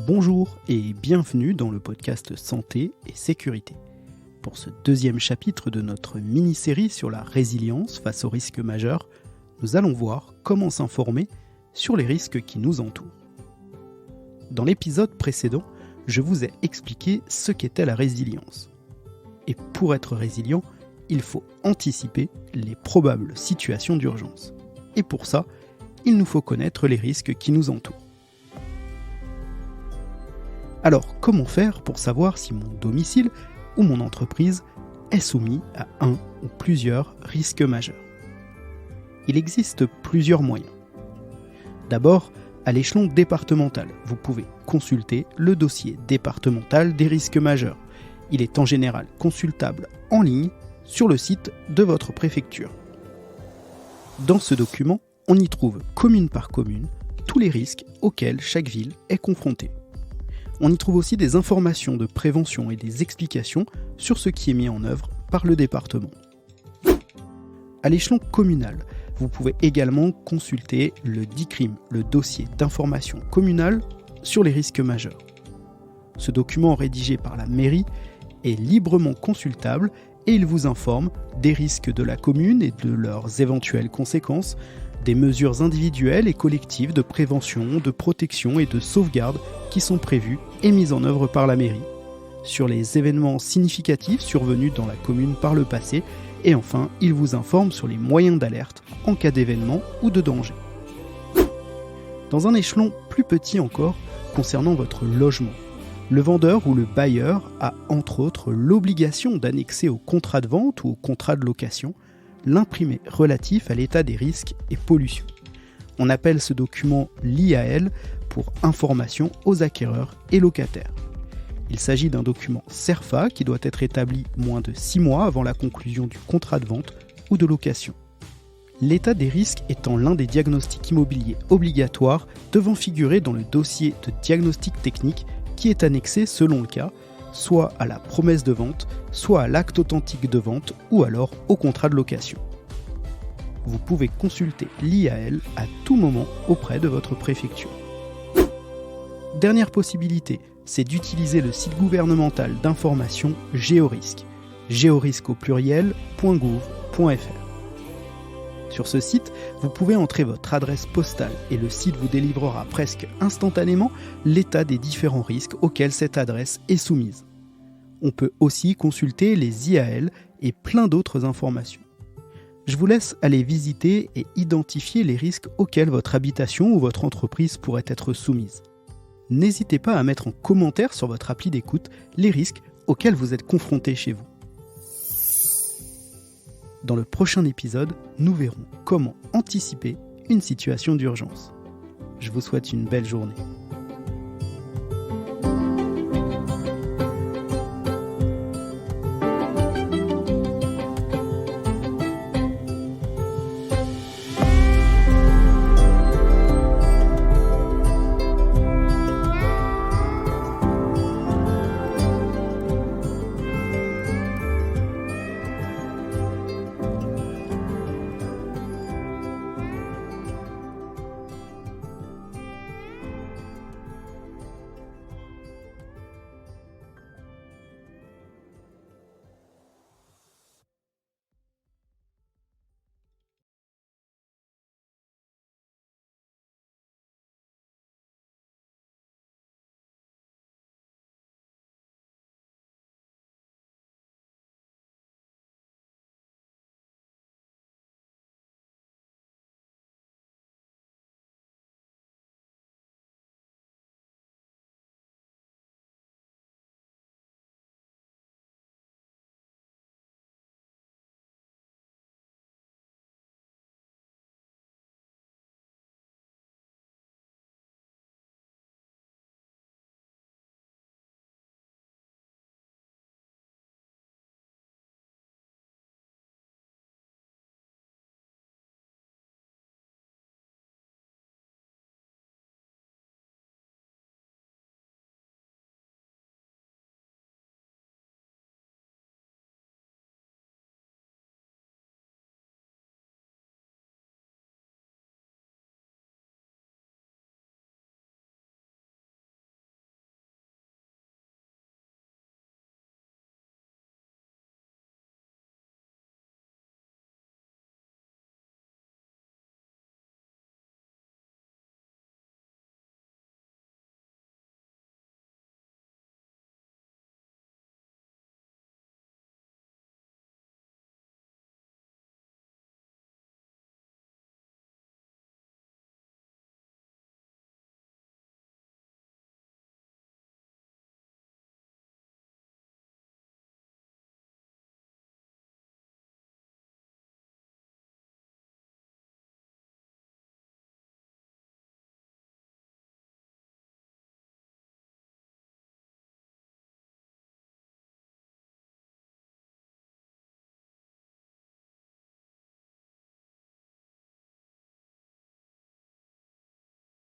Bonjour et bienvenue dans le podcast Santé et Sécurité. Pour ce deuxième chapitre de notre mini-série sur la résilience face aux risques majeurs, nous allons voir comment s'informer sur les risques qui nous entourent. Dans l'épisode précédent, je vous ai expliqué ce qu'était la résilience. Et pour être résilient, il faut anticiper les probables situations d'urgence. Et pour ça, il nous faut connaître les risques qui nous entourent. Alors, comment faire pour savoir si mon domicile ou mon entreprise est soumis à un ou plusieurs risques majeurs ? Il existe plusieurs moyens. D'abord, à l'échelon départemental, vous pouvez consulter le dossier départemental des risques majeurs. Il est en général consultable en ligne sur le site de votre préfecture. Dans ce document, on y trouve commune par commune tous les risques auxquels chaque ville est confrontée. On y trouve aussi des informations de prévention et des explications sur ce qui est mis en œuvre par le département. À l'échelon communal, vous pouvez également consulter le DICRIM, le dossier d'information communale sur les risques majeurs. Ce document rédigé par la mairie est librement consultable et il vous informe des risques de la commune et de leurs éventuelles conséquences, des mesures individuelles et collectives de prévention, de protection et de sauvegarde qui sont prévues et mises en œuvre par la mairie, sur les événements significatifs survenus dans la commune par le passé, et enfin, il vous informe sur les moyens d'alerte en cas d'événement ou de danger. Dans un échelon plus petit encore, concernant votre logement, le vendeur ou le bailleur a entre autres l'obligation d'annexer au contrat de vente ou au contrat de location l'imprimé relatif à l'état des risques et pollutions. On appelle ce document l'IAL pour information aux acquéreurs et locataires. Il s'agit d'un document CERFA qui doit être établi moins de 6 mois avant la conclusion du contrat de vente ou de location. L'état des risques étant l'un des diagnostics immobiliers obligatoires devant figurer dans le dossier de diagnostic technique qui est annexé selon le cas, soit à la promesse de vente, soit à l'acte authentique de vente ou alors au contrat de location. Vous pouvez consulter l'IAL à tout moment auprès de votre préfecture. Dernière possibilité, c'est d'utiliser le site gouvernemental d'information Géorisque, géorisque au pluriel.gouv.fr. Sur ce site, vous pouvez entrer votre adresse postale et le site vous délivrera presque instantanément l'état des différents risques auxquels cette adresse est soumise. On peut aussi consulter les IAL et plein d'autres informations. Je vous laisse aller visiter et identifier les risques auxquels votre habitation ou votre entreprise pourrait être soumise. N'hésitez pas à mettre en commentaire sur votre appli d'écoute les risques auxquels vous êtes confrontés chez vous. Dans le prochain épisode, nous verrons comment anticiper une situation d'urgence. Je vous souhaite une belle journée.